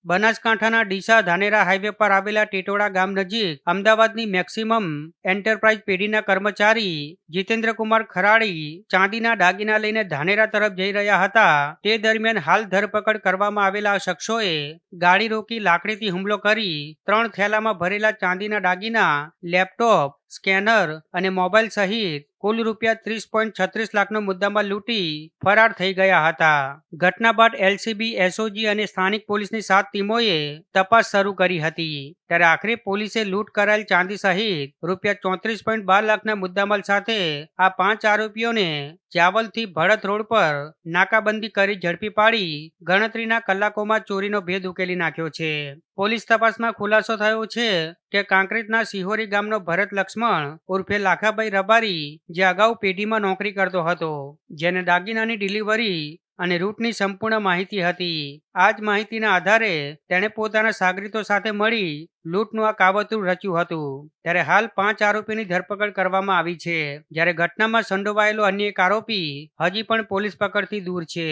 બનાસકાંઠાના ડીસા ધાનેરા હાઈવે પર આવેલા ટીટોળા ગામ નજીક અમદાવાદની મેક્સિમમ એન્ટરપ્રાઇઝ પેઢીના કર્મચારી જીતેન્દ્રકુમાર ખરાડી ચાંદીના દાગીના લઈને ધાનેરા તરફ જઈ રહ્યા હતા. તે દરમિયાન હાલ ધરપકડ કરવામાં આવેલા શખ્સોએ ગાડી રોકી લાકડીથી હુમલો કરી 3 થેલામાં ભરેલા ચાંદીના દાગીના, લેપટોપ, સ્કેનર અને મોબાઈલ સહિત કુલ રૂપિયા 30.36 લાખનો મુદ્દામાલ લૂંટી ફરાર થઈ ગયા હતા. ઘટના બાદ એલસીબી, એસઓજી અને સ્થાનિક પોલીસની 7 ટીમોએ તપાસ શરૂ કરી હતી. ત્યારે આખરે પોલીસે લૂંટ કરાયેલ ચાંદી સહિત રૂપિયા 34.12 લાખના મુદ્દામાલ સાથે આ 5 આરોપીઓને ચાવલથી ભડત રોડ પર નાકાબંધી કરી ઝડપી પાડી ગણતરીના કલાકોમાં ચોરીનો ભેદ ઉકેલી નાખ્યો છે. પોલીસ તપાસમાં ખુલાસો થયો છે કે કાંકરેજના સિહોરી ગામનો ભરત લક્ષ્મણ ઉર્ફે લાખાભાઈ રબારી જે અગાઉ પેઢીમાં નોકરી કરતો હતો, જેને દાગીનાની ડિલિવરી અને રૂટની સંપૂર્ણ માહિતી હતી. આ જ માહિતીના આધારે તેણે પોતાના સાગરીતો સાથે મળી લૂંટનું આ કાવતરું રચ્યું હતું. ત્યારે હાલ 5 આરોપીની ધરપકડ કરવામાં આવી છે, જ્યારે ઘટનામાં સંડોવાયેલો અન્ય એક આરોપી હજી પણ પોલીસ પકડથી દૂર છે.